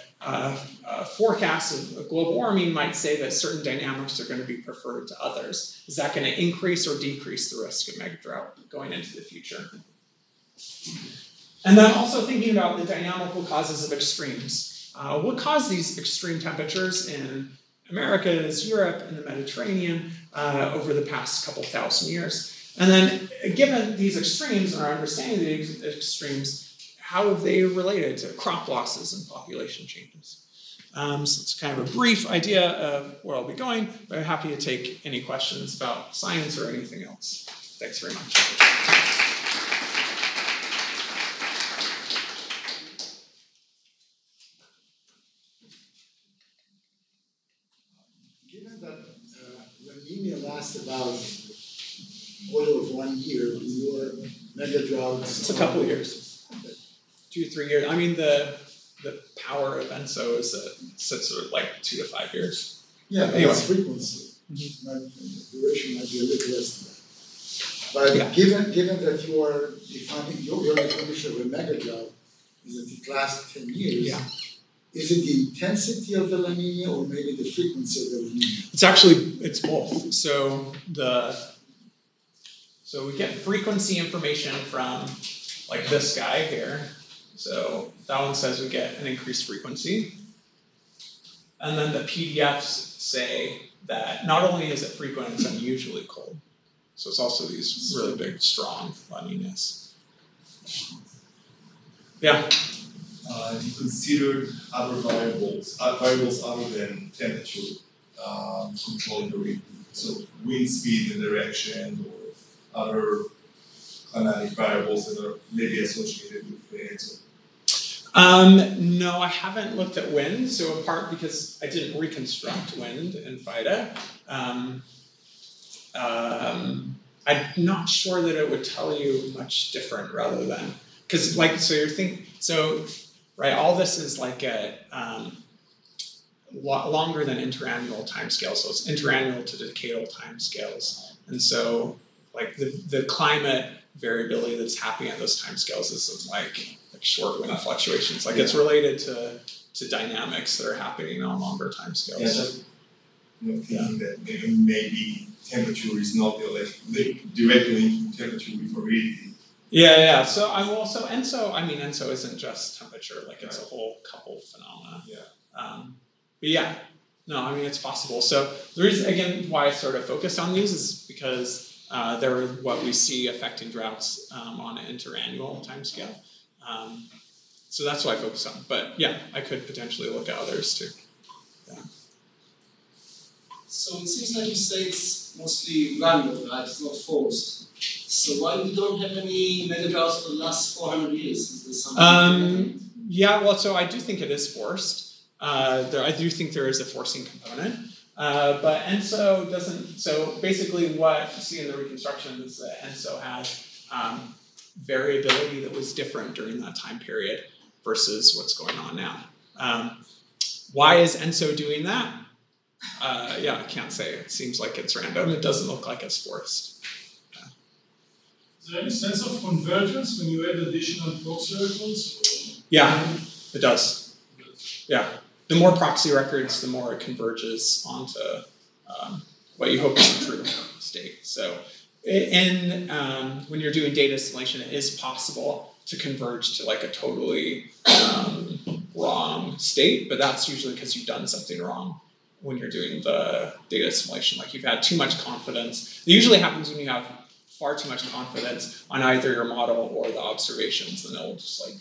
forecasts of global warming might say that certain dynamics are going to be preferred to others? Is that going to increase or decrease the risk of megadrought going into the future? And then also thinking about the dynamical causes of extremes. What caused these extreme temperatures in Americas, Europe, and the Mediterranean over the past couple thousand years? And then given these extremes and our understanding of these extremes, how have they related to crop losses and population changes? So it's kind of a brief idea of where I'll be going, but I'm happy to take any questions about science or anything else. Thanks very much. Given that La Niña lasts about order of 1 year, your mega droughts. It's a couple of years. 2 to 3 years. I mean, the power of ENSO is sits sort of like 2 to 5 years. Yeah, but anyway. it's frequency. The duration might be a little less than that. But Yeah. given that you are defining your definition of a mega drought is that it lasts 10 years. Yeah. Is it the intensity of the La Niña or maybe the frequency of the La Niña? It's both. So we get frequency information from like this guy here. So that one says we get an increased frequency. And then the PDFs say that not only is it frequent, it's unusually cold. So it's also these really big, strong La Niñas. Yeah? You considered other variables other than temperature controlling the region. So wind speed and direction or other climatic variables that are maybe associated with winds. No, I haven't looked at wind, so in part because I didn't reconstruct wind in FIDA. I'm not sure that it would tell you much different rather than, because like, so you're thinking, so, right, all this is like a longer than interannual timescale, so it's interannual to decadal timescales. And so like the climate variability that's happening at those timescales isn't like short wind fluctuations. Like it's related to dynamics that are happening on longer timescales. Yeah, just thinking that maybe temperature is not directly linked to temperature with aridity. Yeah. So ENSO isn't just temperature. Like it's a whole couple phenomena. Yeah. But yeah, no, I mean it's possible. So the reason again why I sort of focused on these is because they're what we see affecting droughts on an interannual timescale. So that's why I focus on. But yeah, I could potentially look at others too. Yeah. So it seems like you say it's mostly random, right? It's not forced. So why we don't have any mega droughts for the last 400 years? Is there something? Yeah, well, so I do think it is forced. I do think there is a forcing component. But ENSO doesn't, so basically what you see in the reconstruction is that ENSO has variability that was different during that time period versus what's going on now. Why is ENSO doing that? Yeah, I can't say. It seems like it's random. It doesn't look like it's forced. Is there any sense of convergence when you add additional proxy records? Yeah, it does. Yeah. The more proxy records, the more it converges onto what you hope is the true state. So when you're doing data assimilation, it is possible to converge to like a totally wrong state, but that's usually because you've done something wrong when you're doing the data assimilation. Like you've had too much confidence. It usually happens when you have far too much confidence on either your model or the observations, then it'll just like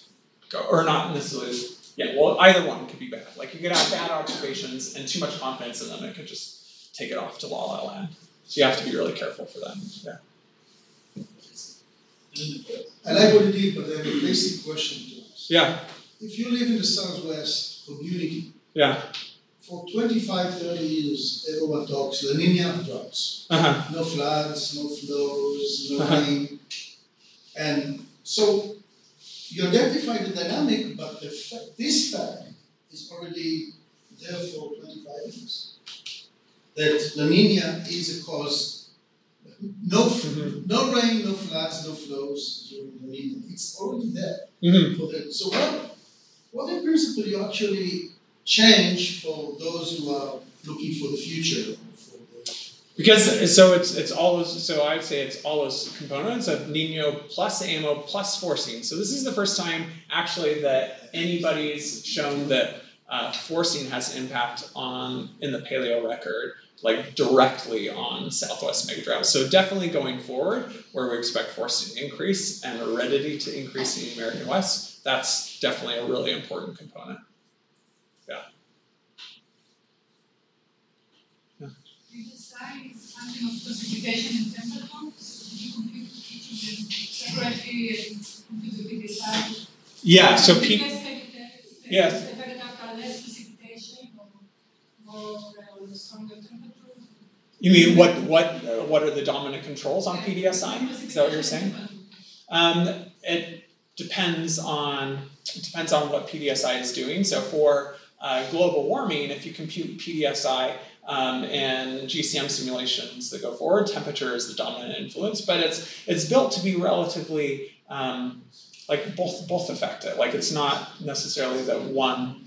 go, or not necessarily, yeah, well, either one could be bad. Like you could have bad observations and too much confidence in them, it could just take it off to la la land. So you have to be really careful for them, yeah. I like what you did, but I have a basic question to ask. Yeah. If you live in the Southwest community, yeah. for 25, 30 years, everyone talks La Nina droughts. No floods, no flows, no rain. And so you identify the dynamic, but this fact is already there for 25 years. That La Nina is a cause. No rain, no floods, no flows during La Nina. It's already there. For that. So what in principle you actually change for those who are looking for the future? Because so it's always, so I'd say it's all those components of Nino plus AMO plus forcing. So this is the first time actually that anybody's shown that forcing has an impact in the paleo record, like directly on Southwest megadrought. So definitely going forward, where we expect forcing to increase and aridity to increase in the American West, that's definitely a really important component. Yeah. You decide something of precipitation and temperature. You compute each of them separately and compute the PDSI. Yeah. So yes. Less precipitation or stronger temperature. You mean what are the dominant controls on PDSI? Is that what you're saying? It depends on what PDSI is doing. So for global warming, if you compute PDSI and GCM simulations that go forward, temperature is the dominant influence, but it's built to be relatively like both affect it. Like it's not necessarily that one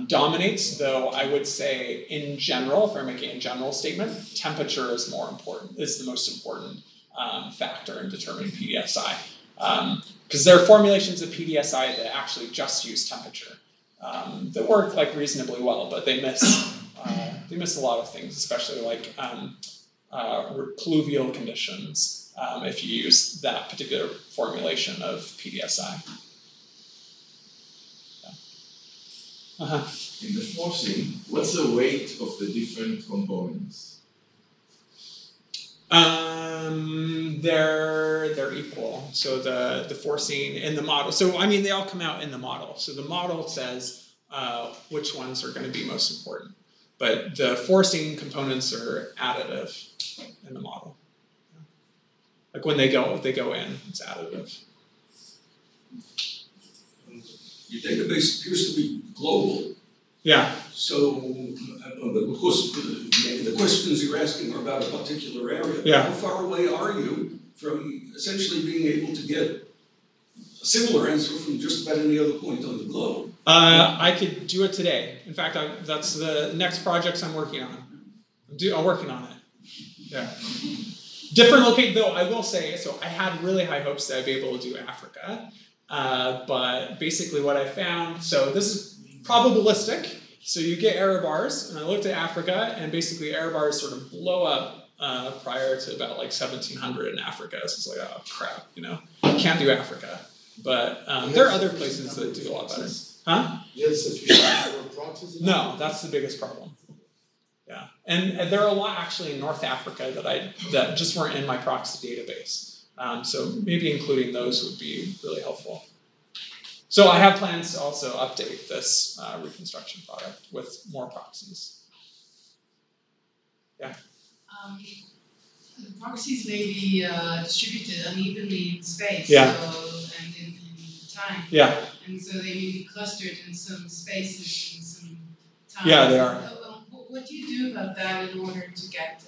dominates, though I would say in general, if we're making a general statement, temperature is the most important factor in determining PDSI. Because there are formulations of PDSI that actually just use temperature that work like reasonably well, but they miss a lot of things, especially like pluvial conditions if you use that particular formulation of PDSI. In the forcing, what's the weight of the different components? They're equal. So the forcing in the model. So I mean, they all come out in the model. So the model says which ones are going to be most important, but the forcing components are additive in the model. Like when they go in, it's additive. Your database appears to be global. Yeah. So, of course, the questions you're asking are about a particular area. Yeah. How far away are you from essentially being able to get a similar answer from just about any other point on the globe? I could do it today. In fact, that's the next project I'm working on. I'm working on it. Yeah. Different location, though I will say, so I had really high hopes that I'd be able to do Africa. But basically what I found, so this is probabilistic. So you get error bars, and I looked at Africa, and basically error bars sort of blow up prior to about like 1700 in Africa. So it's like, oh crap, can't do Africa. But there are other places that do a lot better. Huh? You have sufficient number of proxies? No, that's the biggest problem. Yeah, and there are a lot actually in North Africa that just weren't in my proxy database. So maybe including those would be really helpful. So I have plans to also update this reconstruction product with more proxies. Yeah. The proxies may be distributed unevenly in space and in time. Yeah. and so they may be clustered in some spaces, in some times. Yeah, they are. What do you do about that in order to get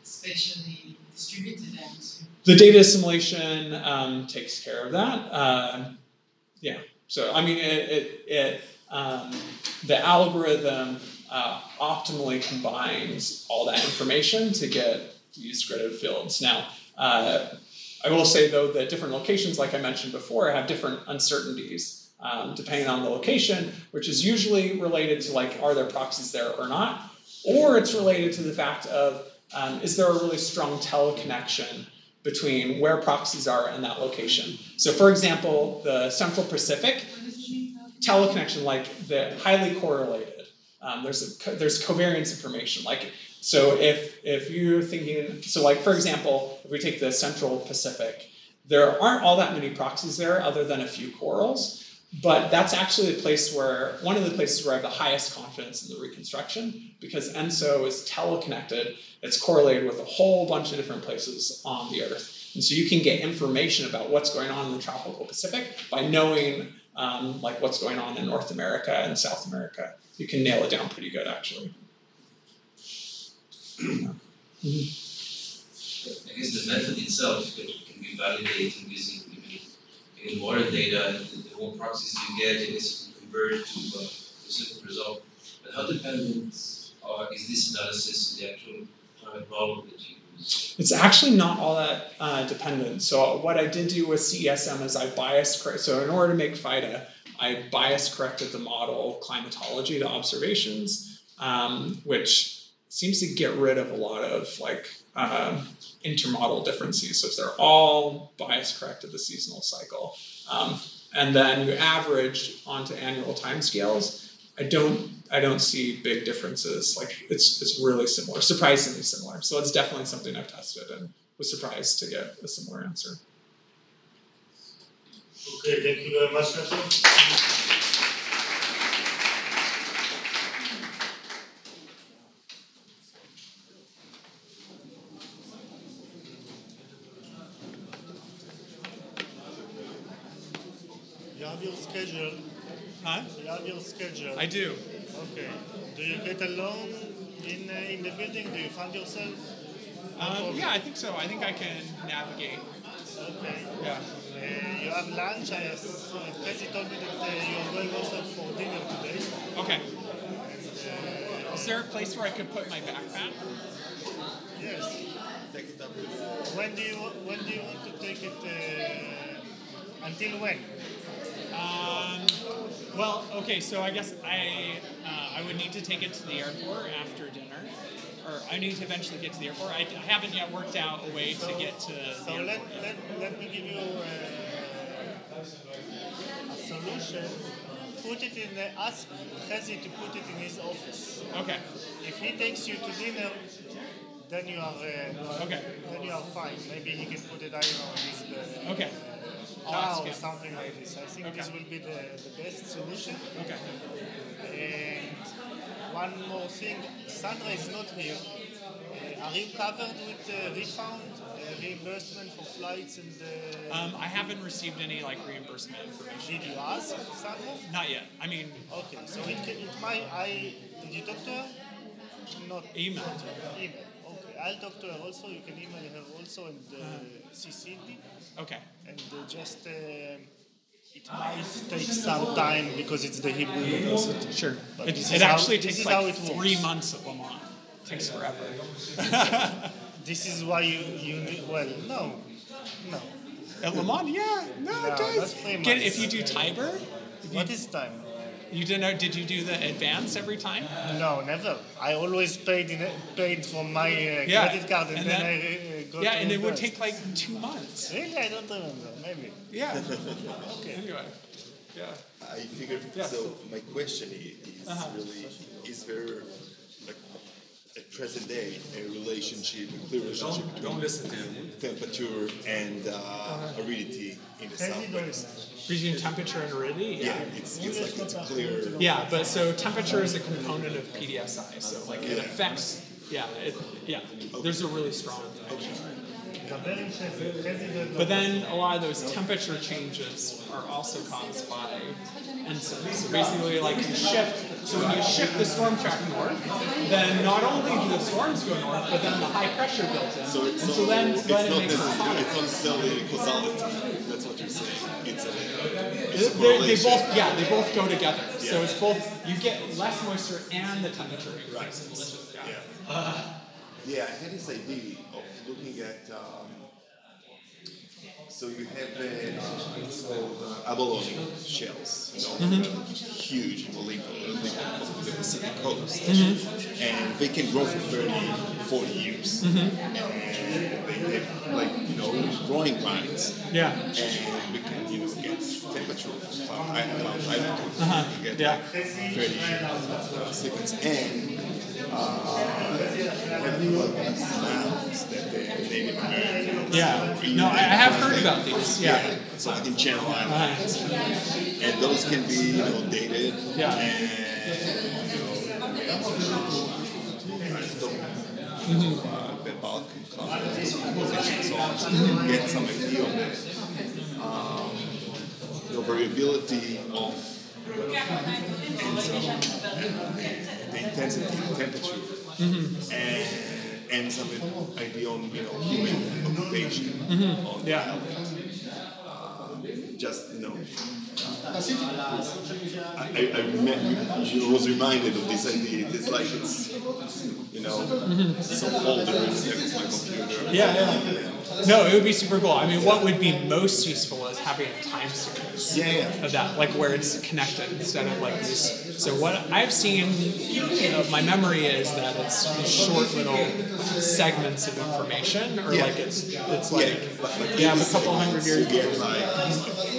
spatially distributed answer? The data assimilation takes care of that. Yeah. So I mean, the algorithm optimally combines all that information to get these gridded fields. Now, I will say though that different locations, like I mentioned before, have different uncertainties depending on the location, which is usually related to like, are there proxies there or not? Or it's related to the fact of, is there a really strong teleconnection between where proxies are and that location? So for example, the Central Pacific, teleconnection, like the highly correlated. There's covariance information. Like, so if you're thinking, so like for example, if we take the Central Pacific, there aren't all that many proxies there other than a few corals, but that's actually the place where, one of the places where I have the highest confidence in the reconstruction, because ENSO is teleconnected, it's correlated with a whole bunch of different places on the Earth. And so you can get information about what's going on in the tropical Pacific by knowing like what's going on in North America and South America. You can nail it down pretty good, actually. I guess the method itself can be validated using even more data. The more proxies you get, I guess you can convert to a certain result. But how dependent is this analysis on the actual climate model that you use? It's actually not all that dependent. So what I did do with CESM is I bias correct. So in order to make FIDA, I bias corrected the model climatology to observations, which seems to get rid of a lot of like intermodal differences. So they're all bias corrected the seasonal cycle. And then you average onto annual timescales. I don't see big differences. Like it's really similar, surprisingly similar. So it's definitely something I've tested and was surprised to get a similar answer. Okay, thank you very much, Nathan. You have your schedule. Huh? You have your schedule. I do. Okay. Do you get alone in the building? Do you find yourself? Yeah, I think so. I think I can navigate. Okay. Yeah. You have lunch. Fezi told me that you're going also for dinner today. Okay. Is there a place where I could put my backpack? Yes. Take it up. When do you want to take it? Until when? Well, okay. So I guess I would need to take it to the airport after dinner, or I need to eventually get to the airport. I haven't yet worked out a way to get to the airport. So let me give you a solution. Put it in ask Fezi to put it in his office. Okay. If he takes you to dinner, then you are okay. Then you are fine. Maybe he can put it, I don't know, in his okay. car or something like this. I think this will be the best solution. Okay. And one more thing, Sandra is not here. Are you covered with refund, reimbursement for flights and? I haven't received any like reimbursement information. Did you ask Sandra? Not yet. I mean. Okay, so it might. Did you talk to her? Not. Email. Email. Okay, I'll talk to her also. You can email her also and CC me. Okay. And just. It might take some time because it's the Hebrew University. Sure. But It actually takes like 3 months at Lamont. It takes forever. This is why you need, well, no. At Lamont, yeah, no, it does. If you do Tiber. What is time? You didn't know? Did you do the advance every time? No, never. I always paid from my credit card and then I got. Yeah, and it would take like 2 months. Really, I don't remember. Maybe. Yeah. Okay. Anyway. Yeah. I figured. Yeah. So my question is really: is there like at present day a relationship, a clear relationship between temperature and aridity in the Southwest? Between temperature and aridity? Yeah, it's clear. Yeah, but so temperature is a component of PDSI, so like it affects. Yeah, there's a really strong connection. But then a lot of those temperature changes are also caused by ENSO. So basically, like you shift. So when you shift the storm track north, then not only do the storms go north, but then the high pressure builds in. So then it's not necessarily causality. That's what you're saying. It's a correlation. They both go together. Yeah. So it's both. You get less moisture and the temperature increases. Yeah, I had this idea of looking at. So you have it's called abalone shells, huge, on the Pacific coast, and they can grow for 40 years, and they have growing vines, and we can get temperature from altitude, get 30 seconds, and sounds that the Native Americans. No, I have heard about these. So like in Channel Islands, and those can be dated, and the bulk composition, so you get some idea of the variability of the intensity and temperature, and some idea on human occupation on the island. I was reminded of this idea. It's like some folders next to my computer. No, it would be super cool. I mean, what would be most useful is having a time series of that, like where it's connected instead of like these. So what I've seen, my memory is that it's these short little segments of information, or like it's like a couple hundred years. You get like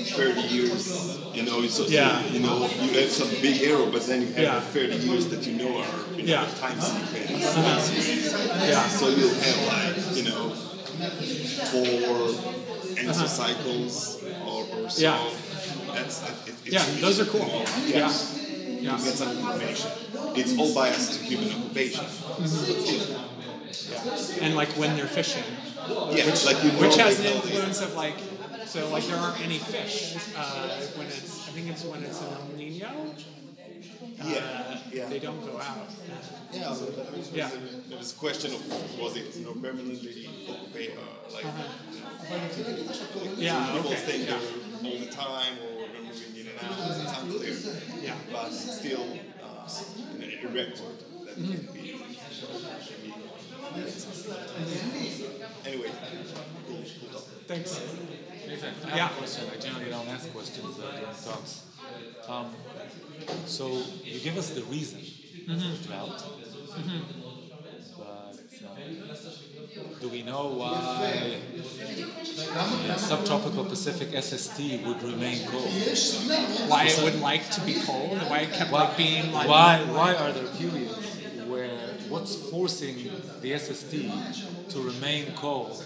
30 years, you have some big error, but then you have 30 years that are time sequence. So you'll have like 4 ENSO cycles or so. Those are cool. You get some information. It's all biased to human occupation. And like when they're fishing, which has an influence of like, so like there aren't any fish when it's an El Nino. They don't go out. There was a question of was it permanently occupied, people think they're all the time or they're moving in and out. It's unclear. But still a record that can be. Anyway, cool topic. Thanks. Nathan, I have a question. I generally don't ask questions during talks. So you give us the reason for drought, but do we know why subtropical Pacific SST would remain cold? Why it would like to be cold? Why it kept being like? Why are there periods where what's forcing the SST to remain cold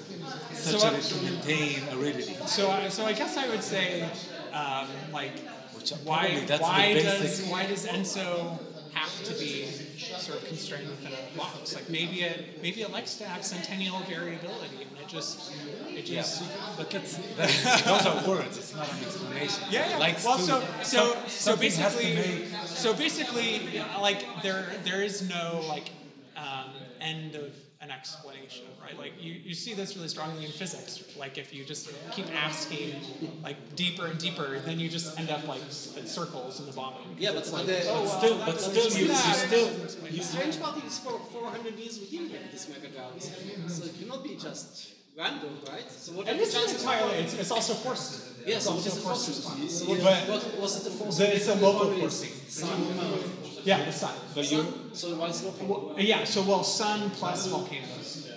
such that it can maintain aridity? So I guess I would say why does ENSO have to be sort of constrained within a box? Like maybe it likes to have centennial variability, and it just. But those are words. It's not an explanation. So basically, like there is no end of an explanation, right? Like you see this really strongly in physics. Like if you just keep asking like deeper and deeper, then you just end up like at circles in the bottom. Yeah, but still, the strange part is for 400 years we didn't have this mega drought, so it cannot be just random, right? So what? And it's entirely. It's also forced. Yeah, so what is the force response? So what was it the force? It's a local forcing. Yeah, the sun. So why is local? Sun plus volcanoes,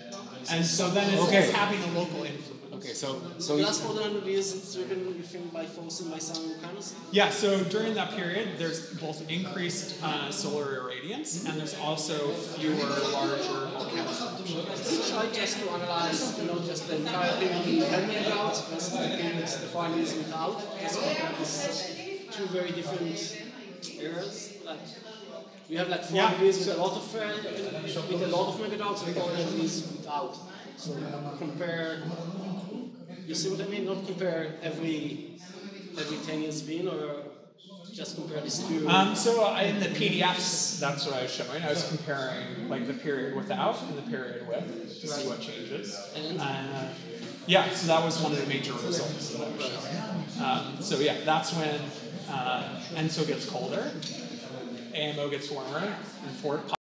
and so then it's having a local influence. Okay, so the last 400 years it's driven, you think, by forcing by sun and volcanoes? Yeah, so during that period, there's both increased solar irradiance, and there's also fewer, larger volcanoes. We try just to analyze, just the entire period we had made out versus the periods the 400 years without. Just compare these two very different eras. We have 400 years with a lot of megadouts and 400 years without. So compare, you see what I mean? Not compare every 10 years been, or just compare these two. So in the PDFs, that's what I was showing. I was comparing like the period without and the period with to see what changes. And yeah, so that was one of the major results that I was showing. So yeah, that's when ENSO gets colder, AMO gets warmer, and